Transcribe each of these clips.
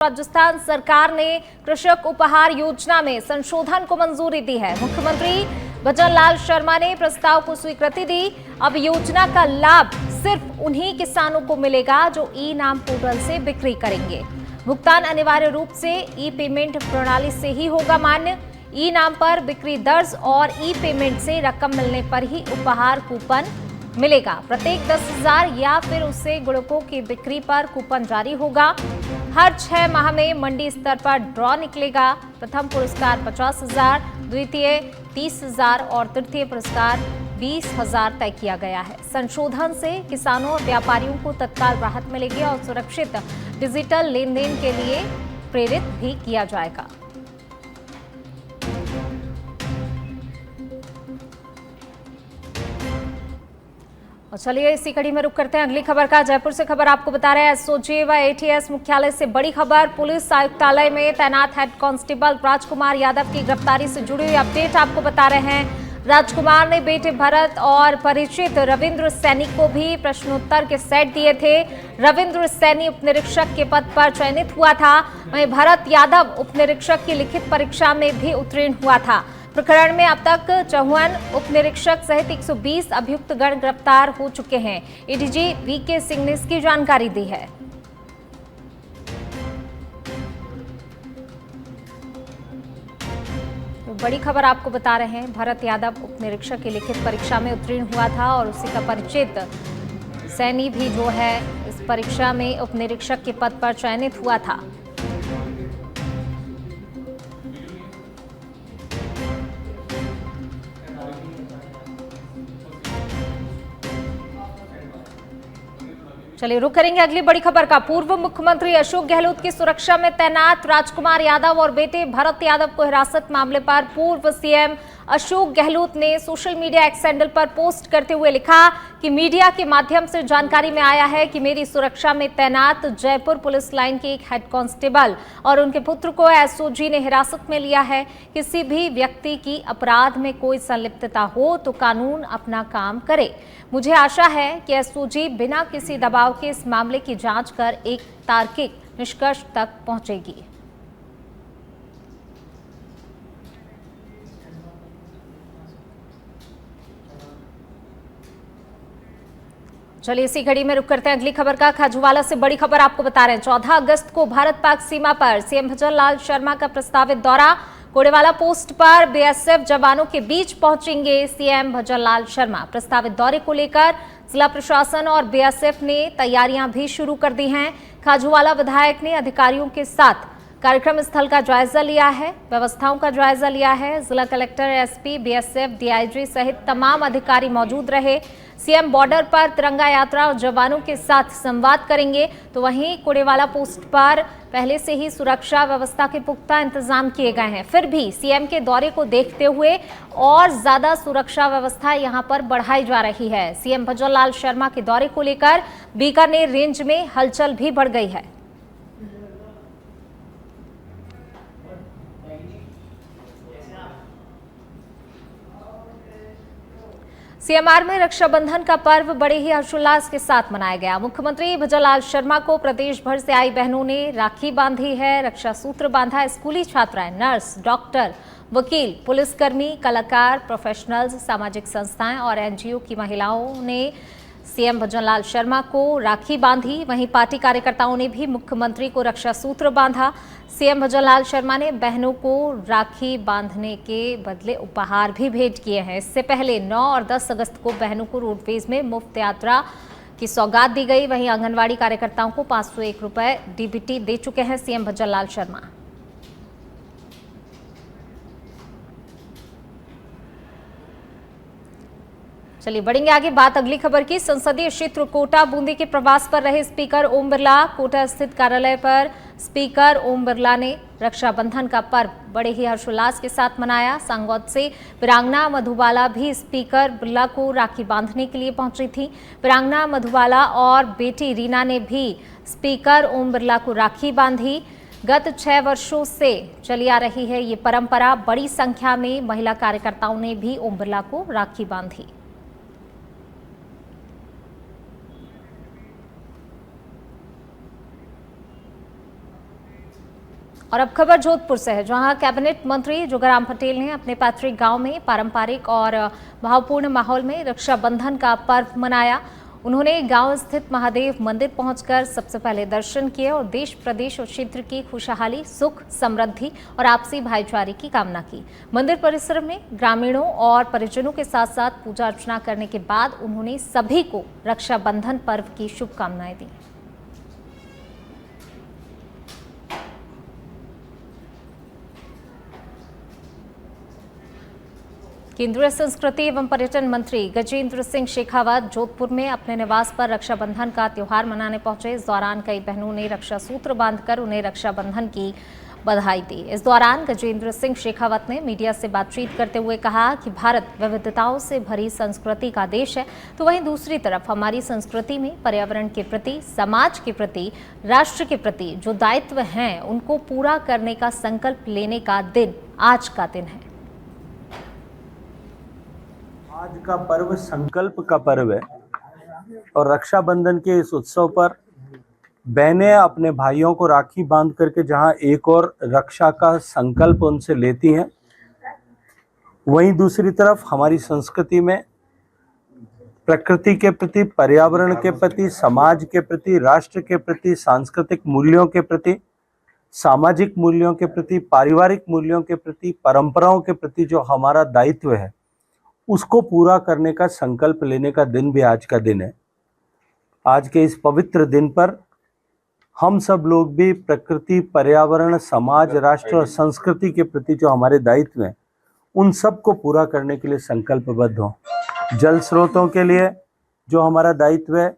राजस्थान सरकार ने कृषक उपहार योजना में संशोधन को मंजूरी दी है। मुख्यमंत्री भजन लाल शर्मा ने प्रस्ताव को स्वीकृति दी। अब योजना का लाभ सिर्फ उन्हीं किसानों को मिलेगा जो ई नाम पोर्टल से बिक्री करेंगे। भुगतान अनिवार्य रूप से ई पेमेंट प्रणाली से ही होगा मान्य। ई नाम पर बिक्री दर्ज और ई पेमेंट से रकम मिलने पर ही उपहार कूपन मिलेगा। प्रत्येक 10,000 या फिर उससे गुणकों की बिक्री पर कूपन जारी होगा। हर 6 माह में मंडी स्तर पर ड्रॉ निकलेगा। प्रथम पुरस्कार 50,000, द्वितीय 30,000 और तृतीय पुरस्कार 20,000 तय किया गया है। संशोधन से किसानों और व्यापारियों को तत्काल राहत मिलेगी और सुरक्षित डिजिटल लेन देन के लिए प्रेरित भी किया जाएगा। और चलिए इसी कड़ी में रुक करते हैं अगली खबर का। जयपुर से खबर आपको बता रहे हैं एसओजी व एटीएस मुख्यालय से बड़ी खबर। पुलिस आयुक्तालय में तैनात हेड कांस्टेबल राजकुमार यादव की गिरफ्तारी से जुड़ी हुई अपडेट आपको बता रहे हैं। राजकुमार ने बेटे भरत और परिचित रविंद्र सैनी को भी प्रश्नोत्तर के सेट दिए थे। रविंद्र सैनी उप निरीक्षक के पद पर चयनित हुआ था, वहीं भरत यादव उप निरीक्षक की लिखित परीक्षा में भी उत्तीर्ण हुआ था। प्रकरण में अब तक 54 उप निरीक्षक सहित 120 अभियुक्त गण गिरफ्तार हो चुके हैं। एडीजी वीके सिंह ने इसकी जानकारी दी है। तो बड़ी खबर आपको बता रहे हैं, भरत यादव उप निरीक्षक की लिखित परीक्षा में उत्तीर्ण हुआ था और उसी का परिचित सैनी भी जो है इस परीक्षा में उप निरीक्षक के पद पर चयनित हुआ था। चलिए रुक करेंगे अगली बड़ी खबर का। पूर्व मुख्यमंत्री अशोक गहलोत की सुरक्षा में तैनात राजकुमार यादव और बेटे भरत यादव को हिरासत मामले पर पूर्व सीएम अशोक गहलोत ने सोशल मीडिया एक्स हैंडल पर पोस्ट करते हुए लिखा कि मीडिया के माध्यम से जानकारी में आया है कि मेरी सुरक्षा में तैनात जयपुर पुलिस लाइन के एक हेड कांस्टेबल और उनके पुत्र को एसओजी ने हिरासत में लिया है। किसी भी व्यक्ति की अपराध में कोई संलिप्तता हो तो कानून अपना काम करे। मुझे आशा है कि एसओजी बिना किसी दबाव के इस मामले की जांच कर एक तार्किक निष्कर्ष तक पहुंचेगी। चलिए इसी घड़ी में रुक करते हैं अगली खबर का। खाजूवाला से बड़ी खबर आपको बता रहे हैं। 14 अगस्त को भारत पाक सीमा पर सीएम भजन लाल शर्मा का प्रस्तावित दौरा। कोडेवाला पोस्ट पर बीएसएफ जवानों के बीच पहुंचेंगे सीएम भजन लाल शर्मा। प्रस्तावित दौरे को लेकर जिला प्रशासन और बीएसएफ ने तैयारियां भी शुरू कर दी हैं। खाजूवाला विधायक ने अधिकारियों के साथ कार्यक्रम स्थल का जायजा लिया है, व्यवस्थाओं का जायजा लिया है। जिला कलेक्टर, एसपी, बीएसएफ, डीआईजी सहित तमाम अधिकारी मौजूद रहे। सीएम बॉर्डर पर तिरंगा यात्रा और जवानों के साथ संवाद करेंगे। तो वहीं कोडेवाला पोस्ट पर पहले से ही सुरक्षा व्यवस्था के पुख्ता इंतजाम किए गए हैं। फिर भी सीएम के दौरे को देखते हुए और ज्यादा सुरक्षा व्यवस्था यहां पर बढ़ाई जा रही है। सीएम भजन लाल शर्मा के दौरे को लेकर बीकानेर रेंज में हलचल भी बढ़ गई है। सीएमआर में रक्षाबंधन का पर्व बड़े ही हर्षोल्लास के साथ मनाया गया। मुख्यमंत्री भजन लाल शर्मा को प्रदेश भर से आई बहनों ने राखी बांधी है, रक्षा सूत्र बांधा। स्कूली छात्राएं, नर्स, डॉक्टर, वकील, पुलिसकर्मी, कलाकार, प्रोफेशनल्स, सामाजिक संस्थाएं और एनजीओ की महिलाओं ने सीएम भजन लाल शर्मा को राखी बांधी। वहीं पार्टी कार्यकर्ताओं ने भी मुख्यमंत्री को रक्षा सूत्र बांधा। सीएम भजन लाल शर्मा ने बहनों को राखी बांधने के बदले उपहार भी भेंट किए हैं। इससे पहले 9 और 10 अगस्त को बहनों को रोडवेज में मुफ्त यात्रा की सौगात दी गई। वहीं आंगनवाड़ी कार्यकर्ताओं को 501 रुपए डीबीटी दे चुके हैं सीएम भजन लाल शर्मा। चलिए बढ़ेंगे आगे, बात अगली खबर की। संसदीय क्षेत्र कोटा बूंदी के प्रवास पर रहे स्पीकर ओम बिरला। कोटा स्थित कार्यालय पर स्पीकर ओम बिरला ने रक्षाबंधन का पर्व बड़े ही हर्षोल्लास के साथ मनाया। सांगौद से वीरांगना मधुबाला भी स्पीकर बिरला को राखी बांधने के लिए पहुंची थी। वीरांगना मधुबाला और बेटी रीना ने भी स्पीकर ओम बिरला को राखी बांधी। गत 6 वर्षों से चली आ रही है ये परंपरा। बड़ी संख्या में महिला कार्यकर्ताओं ने भी ओम बिरला को राखी बांधी। और अब खबर जोधपुर से है, जहां कैबिनेट मंत्री जोगाराम पटेल ने अपने पैतृक गांव में पारंपरिक और भावपूर्ण माहौल में रक्षाबंधन का पर्व मनाया। उन्होंने गांव स्थित महादेव मंदिर पहुंचकर सबसे पहले दर्शन किए और देश प्रदेश और क्षेत्र की खुशहाली, सुख, समृद्धि और आपसी भाईचारे की कामना की। मंदिर परिसर में ग्रामीणों और परिजनों के साथ साथ पूजा अर्चना करने के बाद उन्होंने सभी को रक्षाबंधन पर्व की शुभकामनाएं दी। केंद्रीय संस्कृति एवं पर्यटन मंत्री गजेंद्र सिंह शेखावत जोधपुर में अपने निवास पर रक्षाबंधन का त्योहार मनाने पहुंचे। इस दौरान कई बहनों ने रक्षा सूत्र बांधकर उन्हें रक्षाबंधन की बधाई दी। इस दौरान गजेंद्र सिंह शेखावत ने मीडिया से बातचीत करते हुए कहा कि भारत विविधताओं से भरी संस्कृति का देश है, तो वहीं दूसरी तरफ हमारी संस्कृति में पर्यावरण के प्रति, समाज के प्रति, राष्ट्र के प्रति जो दायित्व हैं उनको पूरा करने का संकल्प लेने का दिन आज का दिन है। आज का पर्व संकल्प का पर्व है और रक्षाबंधन के इस उत्सव पर बहनें अपने भाइयों को राखी बांध करके जहां एक और रक्षा का संकल्प उनसे लेती हैं, वहीं दूसरी तरफ हमारी संस्कृति में प्रकृति के प्रति, पर्यावरण के प्रति, समाज के प्रति, राष्ट्र के प्रति, सांस्कृतिक मूल्यों के प्रति, सामाजिक मूल्यों के प्रति, पारिवारिक मूल्यों के प्रति, परंपराओं के प्रति जो हमारा दायित्व है उसको पूरा करने का संकल्प लेने का दिन भी आज का दिन है। आज के इस पवित्र दिन पर हम सब लोग भी प्रकृति, पर्यावरण, समाज, राष्ट्र और संस्कृति के प्रति जो हमारे दायित्व हैं उन सब को पूरा करने के लिए संकल्पबद्ध हों। जल स्रोतों के लिए जो हमारा दायित्व है,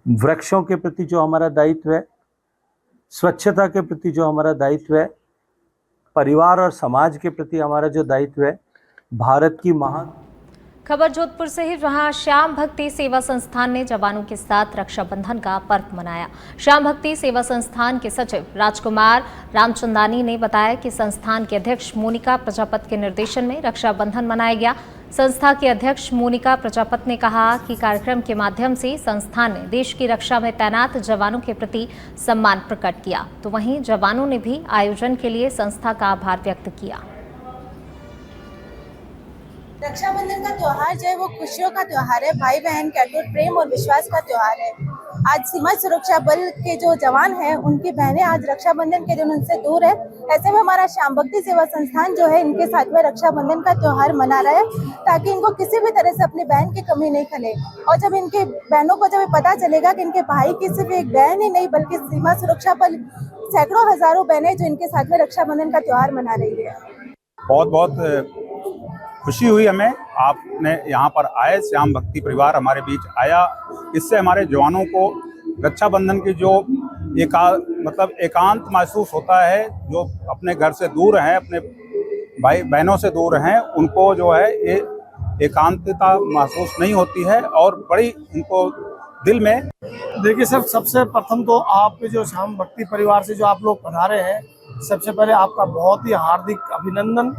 वृक्षों के प्रति जो हमारा दायित्व है, स्वच्छता के प्रति जो हमारा दायित्व है, परिवार और समाज के प्रति हमारा जो दायित्व है, भारत की महान खबर जोधपुर से ही, जहां श्याम भक्ति सेवा संस्थान ने जवानों के साथ रक्षाबंधन का पर्व मनाया। श्याम भक्ति सेवा संस्थान के सचिव राजकुमार रामचंदानी ने बताया कि संस्थान के अध्यक्ष मोनिका प्रजापत के निर्देशन में रक्षाबंधन मनाया गया। संस्था के अध्यक्ष मोनिका प्रजापत ने कहा कि कार्यक्रम के माध्यम से संस्थान ने देश की रक्षा में तैनात जवानों के प्रति सम्मान प्रकट किया, तो वहीं जवानों ने भी आयोजन के लिए संस्था का आभार व्यक्त किया। रक्षाबंधन का त्योहार जो है वो खुशियों का त्योहार है। भाई बहन के अटूट प्रेम और विश्वास का त्योहार है। आज सीमा सुरक्षा बल के जो जवान हैं उनकी बहनें आज रक्षाबंधन के दिन उनसे दूर है। ऐसे में हमारा श्याम भक्ति सेवा संस्थान जो है इनके साथ में रक्षाबंधन का त्योहार मना रहा है, ताकि इनको किसी भी तरह से अपनी बहन की कमी नहीं खले। और जब इनके बहनों को जब पता चलेगा कि इनके भाई की सिर्फ एक बहन ही नहीं बल्कि सीमा सुरक्षा बल सैकड़ों हजारों बहनें जो इनके साथ में रक्षाबंधन का त्योहार मना रही है। बहुत बहुत खुशी हुई हमें, आपने यहाँ पर आए, श्याम भक्ति परिवार हमारे बीच आया। इससे हमारे जवानों को रक्षाबंधन की जो एकांत महसूस होता है, जो अपने घर से दूर हैं, अपने भाई बहनों से दूर हैं, उनको जो है ये एकांतता महसूस नहीं होती है और बड़ी उनको दिल में। देखिए सर, सबसे प्रथम तो आपके जो श्याम भक्ति परिवार से जो आप लोग पधारे हैं, सबसे पहले आपका बहुत ही हार्दिक अभिनंदन।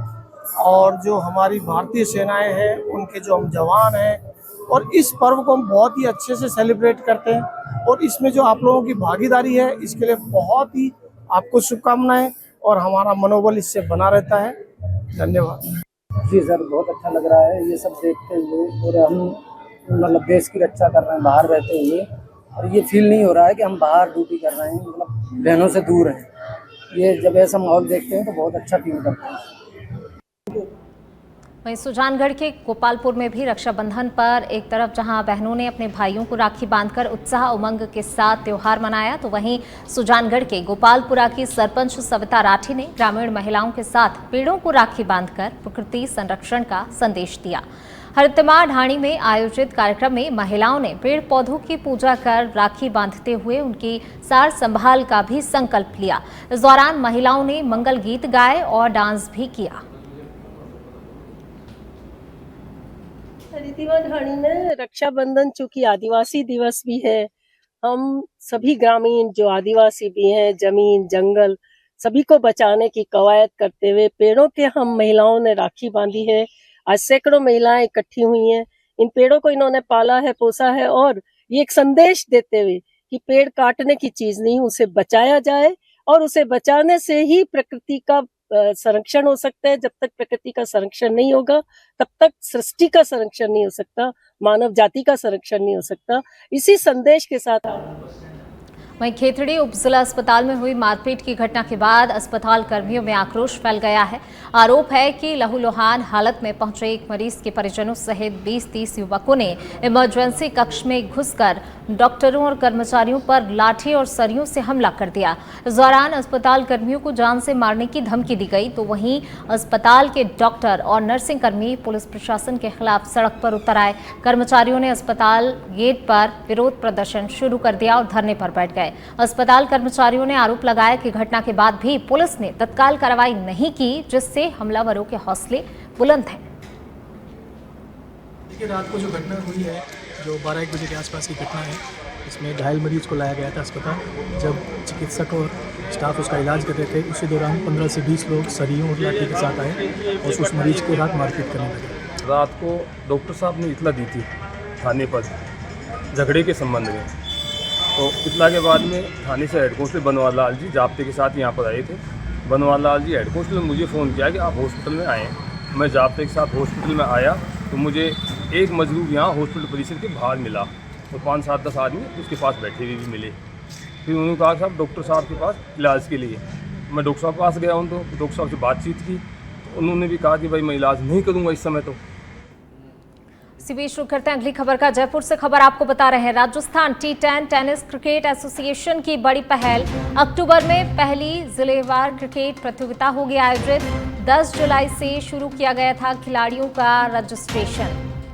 और जो हमारी भारतीय सेनाएं हैं उनके जो हम जवान हैं, और इस पर्व को हम बहुत ही अच्छे से सेलिब्रेट करते हैं, और इसमें जो आप लोगों की भागीदारी है इसके लिए बहुत ही आपको शुभकामनाएं, और हमारा मनोबल इससे बना रहता है। धन्यवाद। जी सर, बहुत अच्छा लग रहा है ये सब देखते हुए, और हम मतलब देश की रक्षा कर रहे हैं बाहर रहते हुए, और ये फील नहीं हो रहा है कि हम बाहर ड्यूटी कर रहे हैं, मतलब बहनों से दूर हैं। ये जब ऐसा माहौल देखते हैं तो बहुत अच्छा फील करते हैं। वहीं सुजानगढ़ के गोपालपुर में भी रक्षाबंधन पर एक तरफ जहां बहनों ने अपने भाइयों को राखी बांधकर उत्साह उमंग के साथ त्योहार मनाया, तो वहीं सुजानगढ़ के गोपालपुरा की सरपंच सविता राठी ने ग्रामीण महिलाओं के साथ पेड़ों को राखी बांधकर प्रकृति संरक्षण का संदेश दिया। हरितमा ढाणी में आयोजित कार्यक्रम में महिलाओं ने पेड़ पौधों की पूजा कर राखी बांधते हुए उनकी सार संभाल का भी संकल्प लिया। इस दौरान महिलाओं ने मंगल गीत गाए और डांस भी किया। हरितमा ढाणी में रक्षाबंधन चूंकि आदिवासी दिवस भी है, हम सभी ग्रामीण जो आदिवासी भी हैं, जमीन जंगल सभी को बचाने की कवायद करते हुए पेड़ों के हम महिलाओं ने राखी बांधी है। आज सैकड़ों महिलाएं इकट्ठी हुई हैं। इन पेड़ों को इन्होंने पाला है, पोसा है, और ये एक संदेश देते हुए कि पेड़ काटने की चीज नहीं, उसे बचाया जाए और उसे बचाने से ही प्रकृति का संरक्षण हो सकता है। जब तक प्रकृति का संरक्षण नहीं होगा तब तक सृष्टि का संरक्षण नहीं हो सकता, मानव जाति का संरक्षण नहीं हो सकता। इसी संदेश के साथ वहीं खेतड़ी उप जिला अस्पताल में हुई मारपीट की घटना के बाद अस्पताल कर्मियों में आक्रोश फैल गया है। आरोप है कि लहूलुहान हालत में पहुंचे एक मरीज के परिजनों सहित 20-30 युवकों ने इमरजेंसी कक्ष में घुसकर डॉक्टरों और कर्मचारियों पर लाठी और सरियों से हमला कर दिया। इस दौरान अस्पताल कर्मियों को जान से मारने की धमकी दी गई, तो वहीं अस्पताल के डॉक्टर और नर्सिंग कर्मी पुलिस प्रशासन के खिलाफ सड़क पर उतर आए। कर्मचारियों ने अस्पताल गेट पर विरोध प्रदर्शन शुरू कर दिया और धरने पर बैठ गए। अस्पताल कर्मचारियों ने आरोप लगाया कि घटना के बाद भी पुलिस ने तत्काल कार्रवाई नहीं की, जिससे हमलावरों के हौसले बुलंद हैं। देखिए, रात को जो घटना हुई है, जो 12-1 बजे के आसपास की घटना है, इसमें घायल मरीज को लाया गया था अस्पताल। जब चिकित्सक और स्टाफ उसका इलाज कर रहे थे, उसी दौरान 15 से 20 लोग सरियों और लाठी के साथ आए और उस मरीज के साथ मारपीट करने लगे। रात को डॉक्टर साहब ने इतला दी थी थाने पर झगड़े के संबंध में, तो इतला के बाद में थाने से हेड कांस्टेबल बनवाल लाल जी जाब्ते के साथ यहाँ पर आए थे। बनवाल लाल जी हेड कांस्टेबल ने मुझे फ़ोन किया कि आप हॉस्पिटल में आएँ। मैं जाब्ते के साथ हॉस्पिटल में आया तो मुझे एक मजलूम यहाँ हॉस्पिटल परिसर के बाहर मिला और 5-7-10 आदमी उसके पास बैठे हुए भी मिले। फिर उन्होंने कहा साहब डॉक्टर साहब के पास इलाज के लिए। मैं डॉक्टर साहब के पास गया हूँ, तो डॉक्टर साहब से बातचीत की, तो उन्होंने भी कहा कि भाई मैं इलाज नहीं करूँगा इस समय। तो इसी बीच शुरू करते हैं अगली खबर का। जयपुर से खबर आपको बता रहे हैं, Rajasthan T10 tennis cricket association की बड़ी पहल। अक्टूबर में पहली जिलेवार क्रिकेट प्रतियोगिता होगी आयोजित। 10 जुलाई से शुरू किया गया था खिलाड़ियों का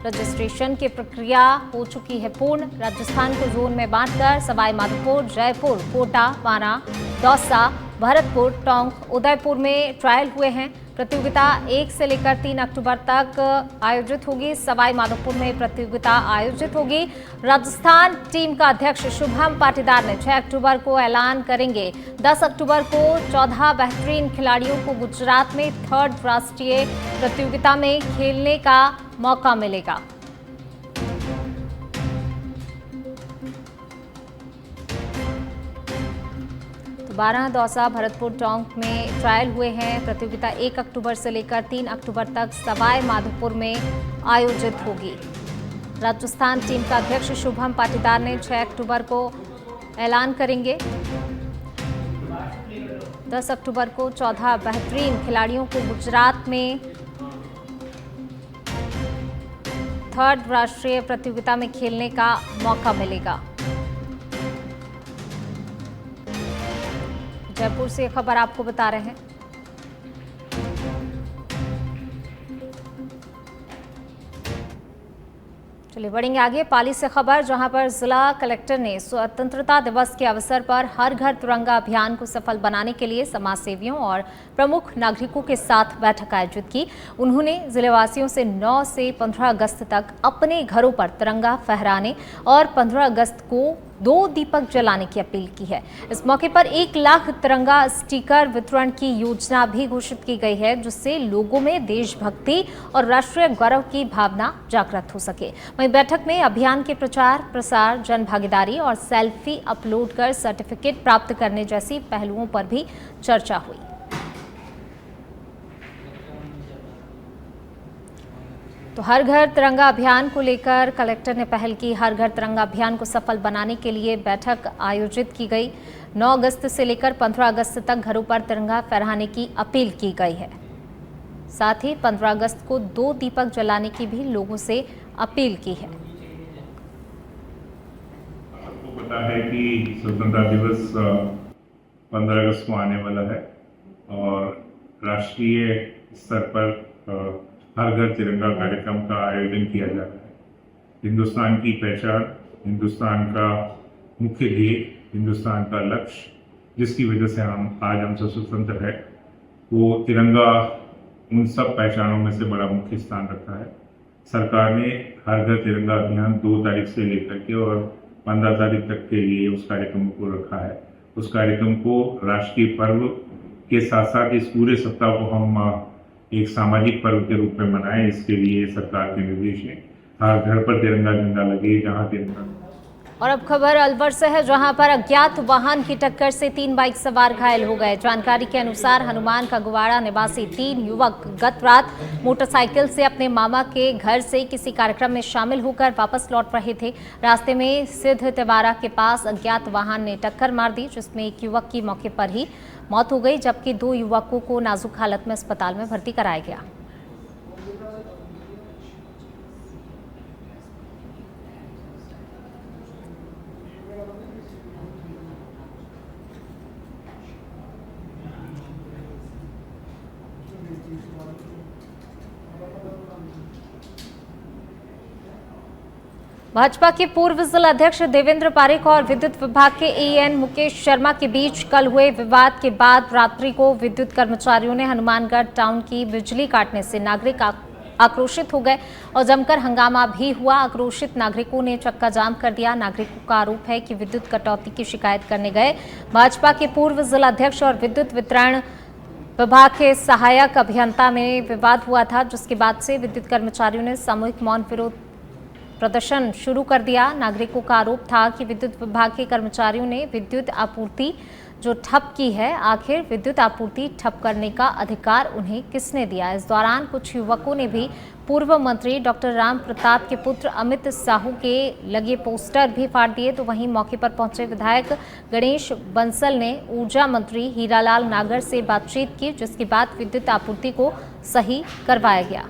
रजिस्ट्रेशन की प्रक्रिया हो चुकी है पूर्ण। राजस्थान को जोन में बांटकर सवाई माधोपुर, जयपुर, कोटा, बाना, दौसा, भरतपुर, टोंक, उदयपुर में ट्रायल हुए हैं। प्रतियोगिता 1 से लेकर 3 अक्टूबर तक आयोजित होगी। सवाई माधोपुर में प्रतियोगिता आयोजित होगी। राजस्थान टीम का अध्यक्ष शुभम पाटीदार ने 6 अक्टूबर को ऐलान करेंगे। 10 अक्टूबर को 14 बेहतरीन खिलाड़ियों को गुजरात में 3rd राष्ट्रीय प्रतियोगिता में खेलने का मौका मिलेगा। बारह, दौसा, भरतपुर, टोंक में ट्रायल हुए हैं। प्रतियोगिता 1 अक्टूबर से लेकर 3 अक्टूबर तक सवाई माधोपुर में आयोजित होगी। राजस्थान टीम का अध्यक्ष शुभम पाटीदार ने 6 अक्टूबर को ऐलान करेंगे। 10 अक्टूबर को 14 बेहतरीन खिलाड़ियों को गुजरात में 3rd राष्ट्रीय प्रतियोगिता में खेलने का मौका मिलेगा। जयपुर से खबर आपको बता रहे हैं। चलिए बढ़ेंगे आगे। पाली से खबर, जहां पर जिला कलेक्टर ने स्वतंत्रता दिवस के अवसर पर हर घर तिरंगा अभियान को सफल बनाने के लिए समाज सेवियों और प्रमुख नागरिकों के साथ बैठक आयोजित की। उन्होंने जिलेवासियों से 9 से 15 अगस्त तक अपने घरों पर तिरंगा फहराने और 15 अगस्त को 2 दीपक जलाने की अपील की है। इस मौके पर 1 लाख तिरंगा स्टिकर वितरण की योजना भी घोषित की गई है, जिससे लोगों में देशभक्ति और राष्ट्रीय गौरव की भावना जागृत हो सके। वहीं बैठक में अभियान के प्रचार प्रसार, जन भागीदारी और सेल्फी अपलोड कर सर्टिफिकेट प्राप्त करने जैसी पहलुओं पर भी चर्चा हुई। तो हर घर तिरंगा अभियान को लेकर कलेक्टर ने पहल की। हर घर तिरंगा अभियान को सफल बनाने के लिए बैठक आयोजित की गई। 9 अगस्त से लेकर 15 अगस्त तक घरों पर तिरंगा फहराने की अपील की गई है। साथ ही 15 अगस्त को 2 दीपक जलाने की भी लोगों से अपील की है। आपको पता है कि स्वतंत्रता दिवस 15 अगस्त को आने वाला है और राष्ट्रीय स्तर पर हर घर तिरंगा कार्यक्रम का आयोजन किया जा रहा है। हिंदुस्तान की पहचान, हिंदुस्तान का मुख्य ध्येय, हिंदुस्तान का लक्ष्य, जिसकी वजह से हम सब स्वतंत्र है, वो तिरंगा उन सब पहचानों में से बड़ा मुख्य स्थान रखता है। सरकार ने हर घर तिरंगा अभियान 2 तारीख से लेकर के और 15 तारीख तक के लिए उस कार्यक्रम को रखा है। उस कार्यक्रम को राष्ट्रीय पर्व के साथ साथ इस पूरे सप्ताह को हम एक सामाजिक पर्व के रूप में मनाएं। इसके लिए सरकार के निर्देश हैं, हर घर पर तिरंगा झंडा लगे, जहाँ तिरंगा और अब खबर अलवर से है, जहां पर अज्ञात वाहन की टक्कर से 3 बाइक सवार घायल हो गए। जानकारी के अनुसार हनुमान का गुवाड़ा निवासी 3 युवक गत रात मोटरसाइकिल से अपने मामा के घर से किसी कार्यक्रम में शामिल होकर वापस लौट रहे थे। रास्ते में सिद्ध तिवारा के पास अज्ञात वाहन ने टक्कर मार दी, जिसमें एक युवक की मौके पर ही मौत हो गई, जबकि 2 युवकों को नाजुक हालत में अस्पताल में भर्ती कराया गया। भाजपा के पूर्व जिला अध्यक्ष देवेंद्र पारेख और विद्युत विभाग के एएन मुकेश शर्मा के बीच कल हुए विवाद के बाद रात्रि को विद्युत कर्मचारियों ने हनुमानगढ़ टाउन की बिजली काटने से नागरिक आक्रोशित हो गए और जमकर हंगामा भी हुआ। आक्रोशित नागरिकों ने चक्का जाम कर दिया। नागरिकों का आरोप है कि विद्युत कटौती की शिकायत करने गए भाजपा के पूर्व जिला अध्यक्ष और विद्युत वितरण विभाग के सहायक अभियंता में विवाद हुआ था, जिसके बाद से विद्युत कर्मचारियों ने सामूहिक मौन विरोध प्रदर्शन शुरू कर दिया। नागरिकों का आरोप था कि विद्युत विभाग के कर्मचारियों ने विद्युत आपूर्ति जो ठप की है, आखिर विद्युत आपूर्ति ठप करने का अधिकार उन्हें किसने दिया। इस दौरान कुछ युवकों ने भी पूर्व मंत्री डॉक्टर राम प्रताप के पुत्र अमित साहू के लगे पोस्टर भी फाड़ दिए। तो वहीं मौके पर पहुंचे विधायक गणेश बंसल ने ऊर्जा मंत्री हीरालाल नागर से बातचीत की, जिसके बाद विद्युत आपूर्ति को सही करवाया गया।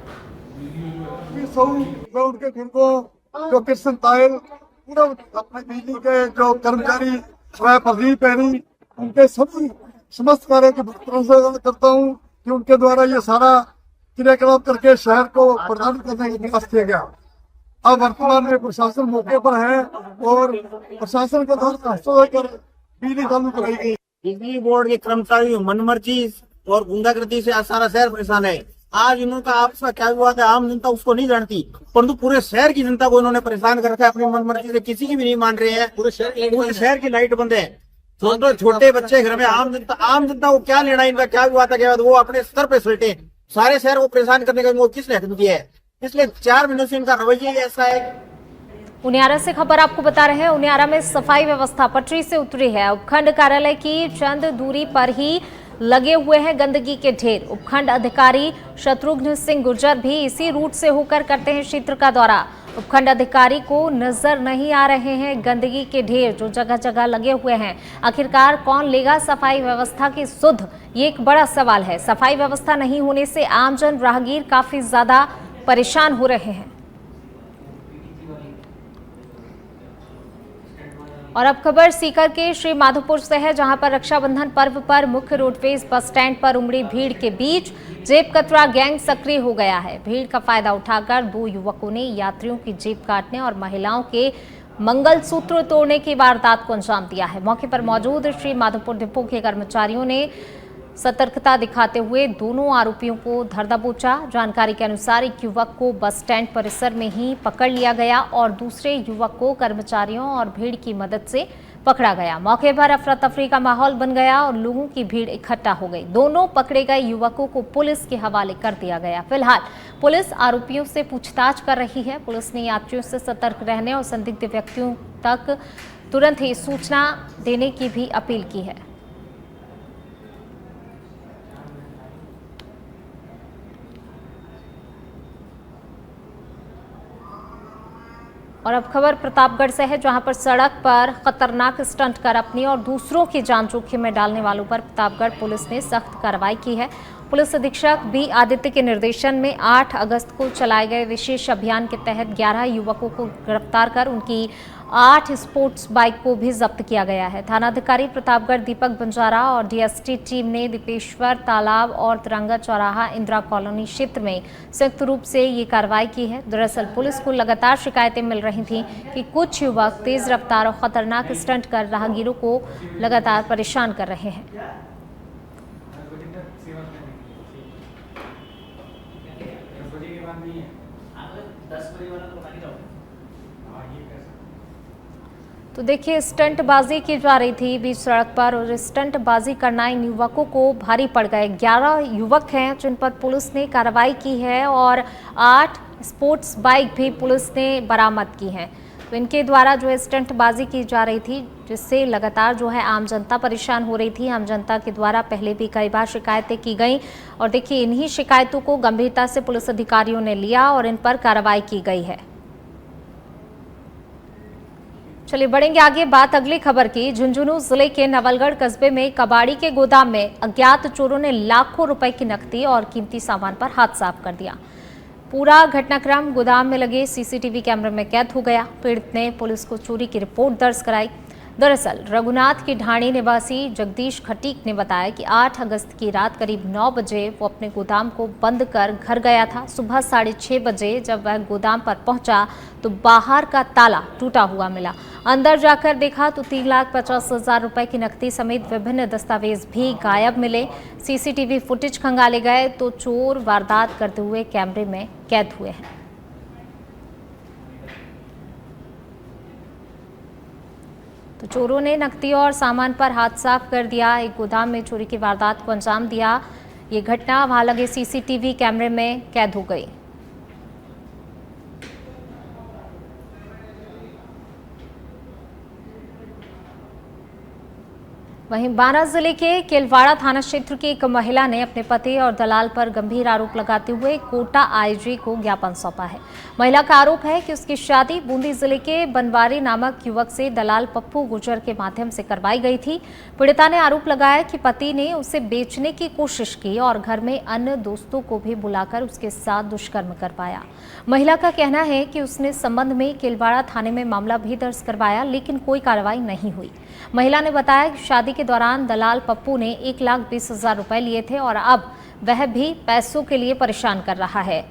उनके दिन को जो कृष्ण तायल पूरा अपने बिजली के जो कर्मचारी स्वयं पहनी, उनके सभी समस्त कार्य के प्रशंसा करता हूँ कि उनके द्वारा ये सारा क्रियाकलाप करके शहर को प्रदान करने का प्रयास किया गया। अब वर्तमान में प्रशासन मौके पर है और प्रशासन के द्वारा हस्तक्षेप कर बिजली चालू कराई गई। बिजली बोर्ड के कर्मचारी मनमर्जी और गुंडागर्दी से सारा शहर परेशान है। आज इनका आपस में क्या हुआ था, आम जनता उसको नहीं जानती, परंतु पूरे शहर की जनता को इन्होंने परेशान कर रखा है। अपनी मनमर्जी से किसी की भी नहीं मान रहे हैं। पूरे शहर की लाइट बंद है। छोटे बच्चे घर में, आम जनता को क्या लेना, इनका क्या हुआ था, क्या वो अपने स्तर पे सुलटे सारे शहर को परेशान करने का वो किसने हक दिया है। इसलिए 4 महीनों से इनका रवैया ऐसा है। उनियारा से खबर आपको बता रहे हैं। उनियारा में सफाई व्यवस्था पटरी से उतरी है। उपखंड कार्यालय की चंद दूरी पर ही लगे हुए हैं गंदगी के ढेर। उपखंड अधिकारी शत्रुघ्न सिंह गुर्जर भी इसी रूट से होकर करते हैं क्षेत्र का दौरा। उपखंड अधिकारी को नजर नहीं आ रहे हैं गंदगी के ढेर जो जगह जगह लगे हुए हैं। आखिरकार कौन लेगा सफाई व्यवस्था की सुध, ये एक बड़ा सवाल है। सफाई व्यवस्था नहीं होने से आमजन राहगीर काफी ज्यादा परेशान हो रहे हैं। और अब खबर सीकर के श्री माधोपुर से है, जहां पर रक्षाबंधन पर्व पर मुख्य रोडवेज बस स्टैंड पर उमड़ी भीड़ के बीच जेब कतरा गैंग सक्रिय हो गया है। भीड़ का फायदा उठाकर 2 युवकों ने यात्रियों की जेब काटने और महिलाओं के मंगलसूत्र तोड़ने की वारदात को अंजाम दिया है। मौके पर मौजूद श्री माधोपुर डिपो के कर्मचारियों ने सतर्कता दिखाते हुए दोनों आरोपियों को धर दबोचा। जानकारी के अनुसार एक युवक को बस स्टैंड परिसर में ही पकड़ लिया गया और दूसरे युवक को कर्मचारियों और भीड़ की मदद से पकड़ा गया। मौके पर अफरा तफरी का माहौल बन गया और लोगों की भीड़ इकट्ठा हो गई। दोनों पकड़े गए युवकों को पुलिस के हवाले कर दिया गया। फिलहाल पुलिस आरोपियों से पूछताछ कर रही है। पुलिस ने यात्रियों से सतर्क रहने और संदिग्ध व्यक्तियों तक तुरंत ही सूचना देने की भी अपील की है। और अब खबर प्रतापगढ़ से है, जहां पर सड़क पर खतरनाक स्टंट कर अपनी और दूसरों की जान जोखिम में डालने वालों पर प्रतापगढ़ पुलिस ने सख्त कार्रवाई की है। पुलिस अधीक्षक बी आदित्य के निर्देशन में 8 अगस्त को चलाए गए विशेष अभियान के तहत 11 युवकों को गिरफ्तार कर उनकी 8 स्पोर्ट्स बाइक को भी जब्त किया गया है। थानाधिकारी प्रतापगढ़ दीपक बंजारा और डीएसटी टीम ने दीपेश्वर तालाब और तिरंगा चौराहा इंदिरा कॉलोनी क्षेत्र में संयुक्त रूप से ये कार्रवाई की है। दरअसल पुलिस को लगातार शिकायतें मिल रही थीं कि कुछ युवक तेज रफ्तार और खतरनाक स्टंट कर राहगीरों को लगातार परेशान कर रहे हैं। तो देखिए, स्टंटबाजी की जा रही थी बीच सड़क पर और स्टंटबाजी करना इन युवकों को भारी पड़ गए। 11 युवक हैं जिन पर पुलिस ने कार्रवाई की है और 8 स्पोर्ट्स बाइक भी पुलिस ने बरामद की हैं। तो इनके द्वारा जो है स्टंटबाजी की जा रही थी, जिससे लगातार जो है आम जनता परेशान हो रही थी। आम जनता के द्वारा पहले भी कई बार शिकायतें की गई और देखिए इन्हीं शिकायतों को गंभीरता से पुलिस अधिकारियों ने लिया और इन पर कार्रवाई की गई है। चलिए बढ़ेंगे आगे, बात अगली खबर की। झुंझुनू जिले के नवलगढ़ कस्बे में कबाड़ी के गोदाम में अज्ञात चोरों ने लाखों रुपए की नकदी और कीमती सामान पर हाथ साफ कर दिया। पूरा घटनाक्रम गोदाम में लगे सीसीटीवी कैमरे में कैद हो गया। पीड़ित ने पुलिस को चोरी की रिपोर्ट दर्ज कराई। दरअसल रघुनाथ की ढाणी निवासी जगदीश खटीक ने बताया कि 8 अगस्त की रात करीब 9 बजे वो अपने गोदाम को बंद कर घर गया था। सुबह 6:30 बजे जब वह गोदाम पर पहुंचा तो बाहर का ताला टूटा हुआ मिला। अंदर जाकर देखा तो 3,50,000 रुपए की नकदी समेत विभिन्न दस्तावेज भी गायब मिले। सीसीटीवी फुटेज खंगाले गए तो चोर वारदात करते हुए कैमरे में कैद हुए हैं। तो चोरों ने नकदी और सामान पर हाथ साफ कर दिया। एक गोदाम में चोरी की वारदात को अंजाम दिया। ये घटना वहां लगे सीसीटीवी कैमरे में कैद हो गई। वहीं बारां जिले के केलवाड़ा थाना क्षेत्र की एक महिला ने अपने पति और दलाल पर गंभीर आरोप लगाते हुए कोटा आईजी को ज्ञापन सौंपा है। महिला का आरोप है कि उसकी शादी बूंदी जिले के बनवारी नामक युवक से दलाल पप्पू गुर्जर के माध्यम से करवाई गई थी। पीड़िता ने आरोप लगाया कि पति ने उसे बेचने की कोशिश की और घर में अन्य दोस्तों को भी बुलाकर उसके साथ दुष्कर्म करवाया। महिला का कहना है कि उसने संबंध में केलवाड़ा थाने में मामला भी दर्ज करवाया, लेकिन कोई कार्रवाई नहीं हुई। महिला ने बताया कि शादी के दौरान दलाल पप्पू ने 1,20,000 रुपए लिए थे और अब वह भी पैसों के लिए परेशान कर रहा है।